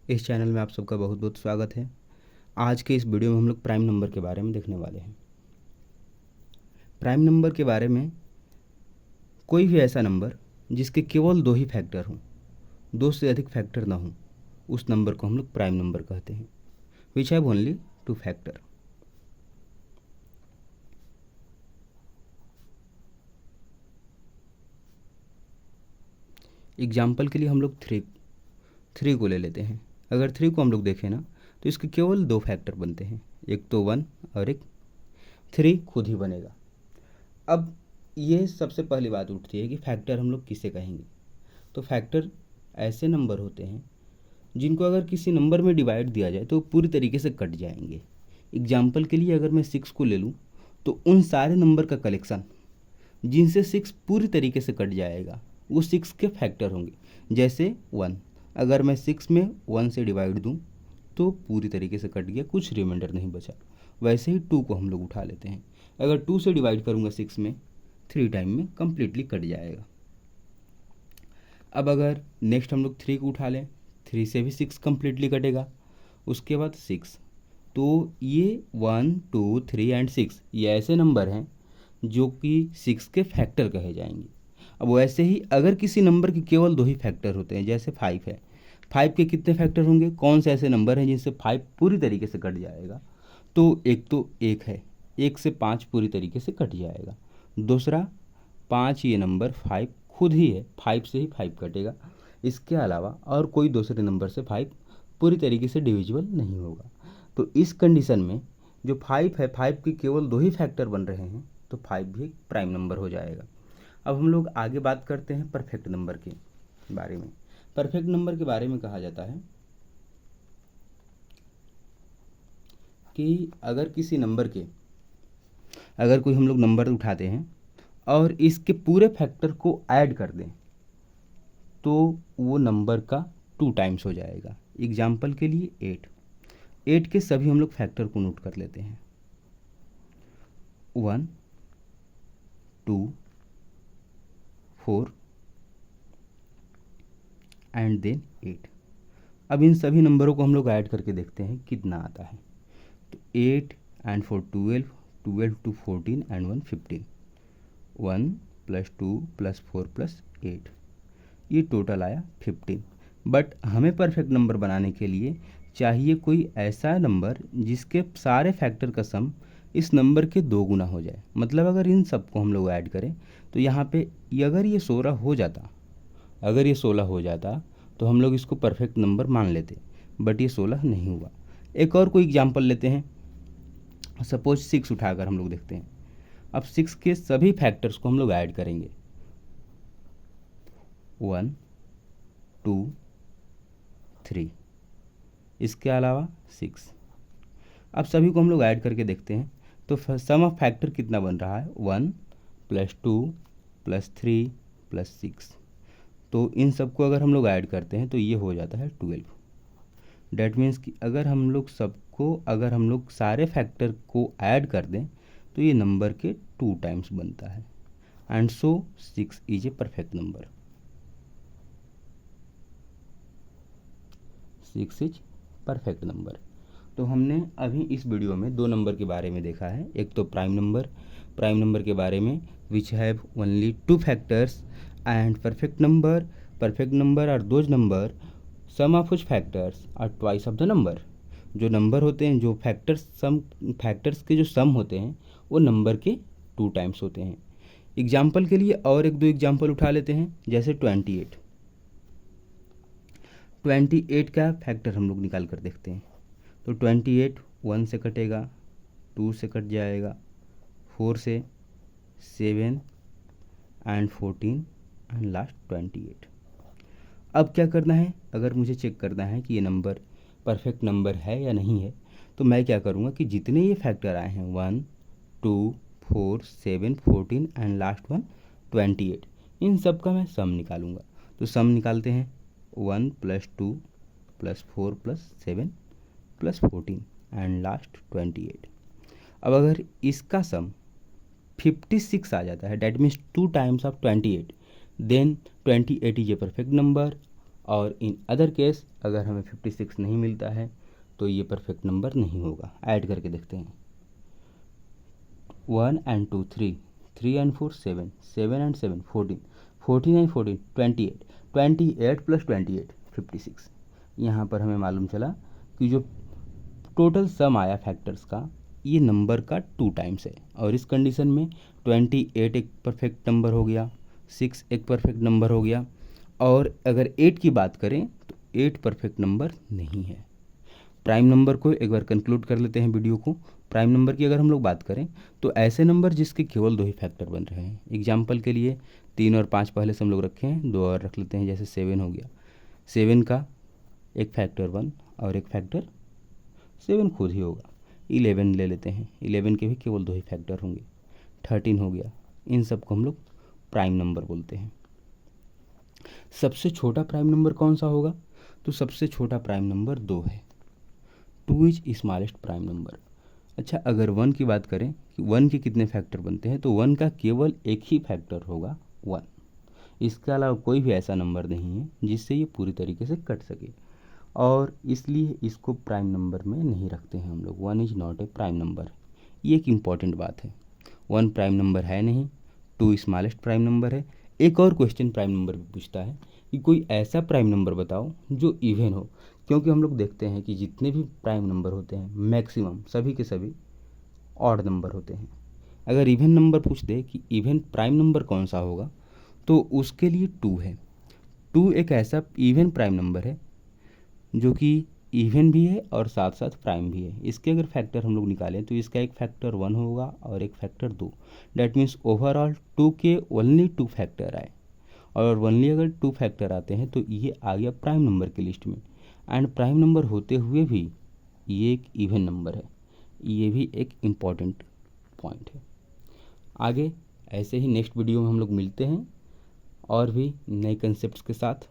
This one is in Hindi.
इस चैनल में आप सबका बहुत बहुत स्वागत है। आज के इस वीडियो में हम लोग प्राइम नंबर के बारे में देखने वाले हैं। प्राइम नंबर के बारे में कोई भी ऐसा नंबर जिसके केवल दो ही फैक्टर हों, दो से अधिक फैक्टर ना हों, उस नंबर को हम लोग प्राइम नंबर कहते हैं। विच have only two factor. Example के लिए हम लोग थ्री को ले लेते हैं। अगर थ्री को हम लोग देखें ना तो इसके केवल दो फैक्टर बनते हैं, एक तो 1 और एक थ्री खुद ही बनेगा। अब ये सबसे पहली बात उठती है कि फैक्टर हम लोग किसे कहेंगे। तो फैक्टर ऐसे नंबर होते हैं जिनको अगर किसी नंबर में डिवाइड दिया जाए तो वो पूरी तरीके से कट जाएंगे। एग्जाम्पल के लिए अगर मैं 6 को ले लूँ तो उन सारे नंबर का कलेक्शन जिनसे 6 पूरी तरीके से कट जाएगा वो 6 के फैक्टर होंगे। जैसे 1, अगर मैं 6 में 1 से डिवाइड दूँ तो पूरी तरीके से कट गया, कुछ रिमाइंडर नहीं बचा। वैसे ही 2 को हम लोग उठा लेते हैं। अगर 2 से डिवाइड करूँगा 6 में, 3 टाइम में कम्प्लीटली कट जाएगा। अब अगर नेक्स्ट हम लोग 3 को उठा लें, 3 से भी 6 कम्प्लीटली कटेगा। उसके बाद 6, तो ये 1, 2, 3 एंड 6 ये ऐसे नंबर हैं जो कि 6 के फैक्टर कहे जाएंगे। अब वैसे ही अगर किसी नंबर के केवल दो ही फैक्टर होते हैं, जैसे 5 है, 5 के कितने फैक्टर होंगे, कौन से ऐसे नंबर हैं जिनसे 5 पूरी तरीके से कट जाएगा। तो एक है, 1 से 5 पूरी तरीके से कट जाएगा। दूसरा 5, ये नंबर 5 खुद ही है, 5 से ही 5 कटेगा। इसके अलावा और कोई दूसरे नंबर से 5 पूरी तरीके से डिविजिबल नहीं होगा। तो इस कंडीशन में जो 5 है, 5 के केवल दो ही फैक्टर बन रहे हैं, तो 5 भी एक प्राइम नंबर हो जाएगा। अब हम लोग आगे बात करते हैं परफेक्ट नंबर के बारे में। परफेक्ट नंबर के बारे में कहा जाता है कि अगर किसी नंबर के, अगर कोई हम लोग नंबर उठाते हैं और इसके पूरे फैक्टर को ऐड कर दें तो वो नंबर का 2 टाइम्स हो जाएगा। एग्जाम्पल के लिए 8 के सभी हम लोग फैक्टर को नोट कर लेते हैं, 1, 2, 4 एंड देन 8। अब इन सभी नंबरों को हम लोग ऐड करके देखते हैं कितना आता है। तो 8 एंड 4 12, 12 to 14 एंड 1 15, 1 + 2 + 4 + 8, ये टोटल आया 15। बट हमें परफेक्ट नंबर बनाने के लिए चाहिए कोई ऐसा नंबर जिसके सारे फैक्टर का सम इस नंबर के 2 गुना हो जाए। मतलब अगर इन सबको हम लोग ऐड करें तो यहाँ पे अगर ये 16 हो जाता, अगर ये 16 हो जाता तो हम लोग इसको परफेक्ट नंबर मान लेते, बट ये 16 नहीं हुआ। एक और कोई एग्जांपल लेते हैं, सपोज 6 उठाकर हम लोग देखते हैं। अब 6 के सभी फैक्टर्स को हम लोग ऐड करेंगे, 1, 2, 3, इसके अलावा 6। अब सभी को हम लोग ऐड करके देखते हैं तो सम ऑफ फैक्टर कितना बन रहा है, 1 + 2 + 3 + 6। तो इन सबको अगर हम लोग ऐड करते हैं तो ये हो जाता है 12। डैट मीन्स कि अगर हम लोग सारे फैक्टर को ऐड कर दें तो ये नंबर के 2 टाइम्स बनता है। And so 6 is a perfect number. 6 is perfect number. तो हमने अभी इस वीडियो में 2 नंबर के बारे में देखा है। एक तो प्राइम नंबर के बारे में which have only 2 factors, and perfect number are those number sum of which factors are twice of the number. जो नंबर होते हैं, जो फैक्टर्स के जो सम होते हैं वो नंबर के 2 टाइम्स होते हैं। एग्जाम्पल के लिए और एक दो एग्जाम्पल उठा लेते हैं, जैसे 28 का फैक्टर हम लोग निकाल कर देखते हैं। तो 28 1 से कटेगा, 2 से कट जाएगा, 4 से, 7 एंड 14 एंड लास्ट 28। अब क्या करना है, अगर मुझे चेक करना है कि ये नंबर परफेक्ट नंबर है या नहीं है, तो मैं क्या करूँगा कि जितने ये फैक्टर आए हैं 1, 2, 4, 7, 14 एंड लास्ट 1 28, इन सब का मैं सम निकालूंगा। तो सम निकालते हैं, 1 + 2 + 4 + 7 + 14 एंड लास्ट 28। अब अगर इसका सम 56 आ जाता है, that means 2 times of 28, then 28 is a perfect number और इन अदर केस अगर हमें 56 नहीं मिलता है तो ये परफेक्ट नंबर नहीं होगा। ऐड करके देखते हैं। 1 and 2 3, 3 and 4 7, 7 and 7 14, 14 and 14 28, 28 plus 28 56। यहाँ पर हमें मालूम चला कि जो टोटल सम आया फैक्टर्स का ये नंबर का 2 टाइम्स है, और इस कंडीशन में 28 एक परफेक्ट नंबर हो गया, 6 एक परफेक्ट नंबर हो गया, और अगर 8 की बात करें तो 8 परफेक्ट नंबर नहीं है। प्राइम नंबर को एक बार कंक्लूड कर लेते हैं वीडियो को। प्राइम नंबर की अगर हम लोग बात करें तो ऐसे नंबर जिसके केवल 2 ही फैक्टर बन रहे हैं। एग्जाम्पल के लिए 3 और 5 पहले से हम लोग रखे हैं, 2 और रख लेते हैं, जैसे 7 हो गया। 7 का एक फैक्टर 1 और एक फैक्टर 7 खुद ही होगा। 11 ले लेते हैं, 11 के भी केवल 2 ही फैक्टर होंगे। 13 हो गया। इन सब को हम लोग प्राइम नंबर बोलते हैं। सबसे छोटा प्राइम नंबर कौन सा होगा? तो सबसे छोटा प्राइम नंबर 2 है। 2 इज स्मॉलेस्ट प्राइम नंबर। अच्छा, अगर 1 की बात करें कि 1 के कितने फैक्टर बनते हैं, तो 1 का केवल एक ही फैक्टर होगा 1। इसके अलावा कोई भी ऐसा नंबर नहीं है जिससे ये पूरी तरीके से कट सके, और इसलिए इसको प्राइम नंबर में नहीं रखते हैं हम लोग। 1 is not a prime number. ये एक इम्पॉर्टेंट बात है। 1 प्राइम नंबर है नहीं, 2 स्मॉलेस्ट प्राइम नंबर है। एक और क्वेश्चन प्राइम नंबर भी पूछता है कि कोई ऐसा प्राइम नंबर बताओ जो इवन हो, क्योंकि हम लोग देखते हैं कि जितने भी प्राइम नंबर होते हैं मैक्सिमम सभी के सभी ऑड नंबर होते हैं। अगर इवन नंबर पूछ दे कि इवन प्राइम नंबर कौन सा होगा, तो उसके लिए 2 है। 2 एक ऐसा इवन प्राइम नंबर है जो कि इवन भी है और साथ साथ प्राइम भी है। इसके अगर फैक्टर हम लोग निकालें तो इसका एक फैक्टर 1 होगा और एक फैक्टर 2। डैट मीन्स ओवरऑल 2 के ओनली 2 फैक्टर आए, और ओनली अगर 2 फैक्टर आते हैं तो ये आ गया प्राइम नंबर की लिस्ट में। एंड प्राइम नंबर होते हुए भी ये एक इवन नंबर है। ये भी एक इम्पॉर्टेंट पॉइंट है। आगे ऐसे ही नेक्स्ट वीडियो में हम लोग मिलते हैं और भी नए कंसेप्ट्स के साथ।